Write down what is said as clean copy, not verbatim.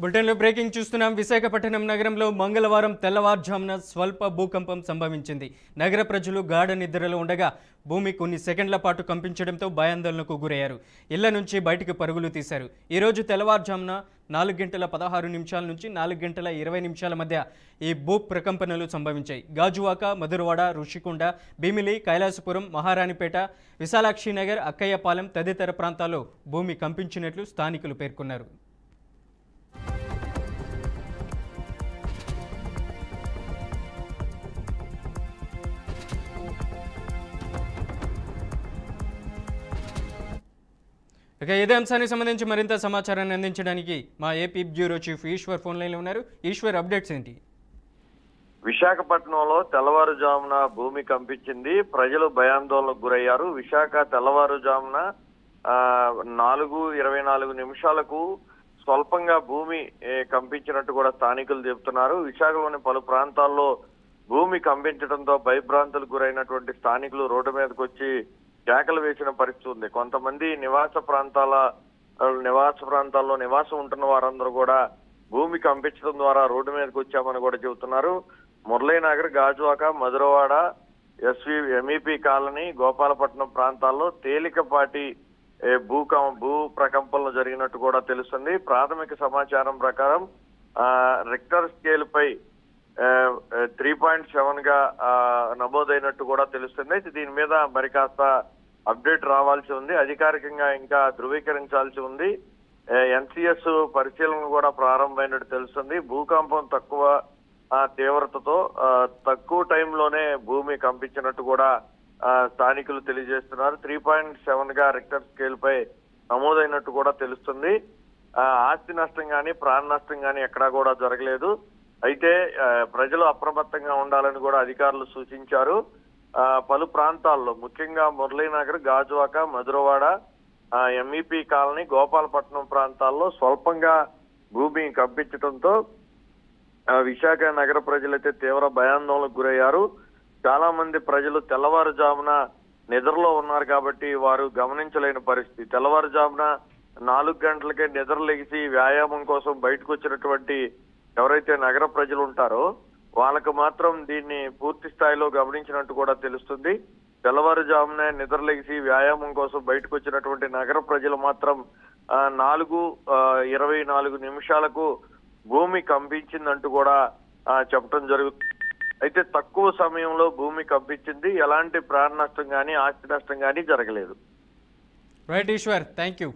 బులెటిన్లో బ్రేకింగ్ చూస్తున్నాం. విశాఖపట్నం నగరంలో మంగళవారం తెల్లవారుజామున స్వల్ప భూకంపం సంభవించింది. నగర ప్రజలు గాఢ నిద్రలో ఉండగా భూమి కొన్ని సెకండ్ల పాటు కంపించడంతో భయాందోళనకు గురయ్యారు. ఇళ్ల నుంచి బయటకు పరుగులు తీశారు. ఈరోజు తెల్లవారుజామున 4:16 నుంచి 4:20 మధ్య ఈ భూ ప్రకంపనలు సంభవించాయి. గాజువాక, మధురవాడ, ఋషికొండ, భీమిలి, కైలాసపురం, మహారాణిపేట, విశాలాక్షినగర్, అక్కయ్యపాలెం తదితర ప్రాంతాల్లో భూమి కంపించినట్లు స్థానికులు పేర్కొన్నారు. ఇక ఇదే అంశానికి సంబంధించి మరింత సమాచారాన్ని అందించడానికి మా AP bureau chief Eshwar phone లైన్లో ఉన్నారు. ఈశ్వర్, అప్డేట్స్ ఏంటి? విశాఖపట్నంలో తెల్లవారుజామున భూమి కంపించింది. ప్రజలు భయాందోళనకు గురయ్యారు. విశాఖ తెల్లవారుజామున 4:24 స్వల్పంగా భూమి కంపించినట్టు కూడా స్థానికులు చెబుతున్నారు. విశాఖలోని పలు ప్రాంతాల్లో భూమి కంపించడంతో భయభ్రాంతులకు గురైనటువంటి స్థానికులు రోడ్డు మీదకి వచ్చి కేకలు వేసిన పరిస్థితి ఉంది. కొంతమంది నివాస ప్రాంతాల్లో నివాసం ఉంటున్న వారందరూ కూడా భూమి కంపించడం ద్వారా రోడ్డు మీదకి వచ్చామని కూడా చెబుతున్నారు. మురళీనగర్, గాజువాక, మధురవాడ, ఎంఈపీ కాలనీ, గోపాలపట్నం ప్రాంతాల్లో తేలికపాటి భూ ప్రకంపనలు జరిగినట్టు కూడా తెలుస్తుంది. ప్రాథమిక సమాచారం ప్రకారం రిక్టర్ స్కేల్ పై 3.7 గా నమోదైనట్టు కూడా తెలుస్తుంది. దీని మీద మరి కాస్త అప్డేట్ రావాల్సి ఉంది. అధికారికంగా ఇంకా ధృవీకరించాల్సి ఉంది. ఎన్సిఎస్ పరిశీలన కూడా ప్రారంభమైనట్టు తెలుస్తుంది. భూకంపం తక్కువ తీవ్రతతో తక్కువ టైంలోనే భూమి కంపించినట్టు కూడా స్థానికులు తెలియజేస్తున్నారు. 3.7 గా రిక్టర్ స్కేల్ పై నమోదైనట్టు కూడా తెలుస్తుంది. ఆస్తి నష్టం కానీ ప్రాణ నష్టం కానీ ఎక్కడా కూడా జరగలేదు. అయితే ప్రజలు అప్రమత్తంగా ఉండాలని కూడా అధికారులు సూచించారు. పలు ప్రాంతాల్లో ముఖ్యంగా మురళీనగర్, గాజువాక, మధురవాడ, ఎంఈపీ కాలనీ, గోపాలపట్నం ప్రాంతాల్లో స్వల్పంగా భూమి కంపించడంతో విశాఖ నగర ప్రజలైతే తీవ్ర భయాందోళనకు గురయ్యారు. చాలా మంది ప్రజలు తెల్లవారుజామున నిద్రలో ఉన్నారు కాబట్టి వారు గమనించలేని పరిస్థితి. తెల్లవారుజామున 4 గంటలకే నిద్ర లెగిసి వ్యాయామం కోసం బయటకు వచ్చినటువంటి ఎవరైతే నగర ప్రజలు ఉంటారో వాళ్ళకు మాత్రం దీన్ని పూర్తి స్థాయిలో గమనించినట్టు కూడా తెలుస్తుంది. తెల్లవారుజామునే నిద్రలేసి వ్యాయామం కోసం బయటకు వచ్చినటువంటి నగర ప్రజలు మాత్రం 4:24 భూమి కంపించిందంటూ కూడా చెప్పడం జరుగుతుంది. అయితే తక్కువ సమయంలో భూమి కంపించింది. ఎలాంటి ప్రాణ నష్టం కానీ ఆస్తి నష్టం కానీ జరగలేదు. Right Eshwar, thank you.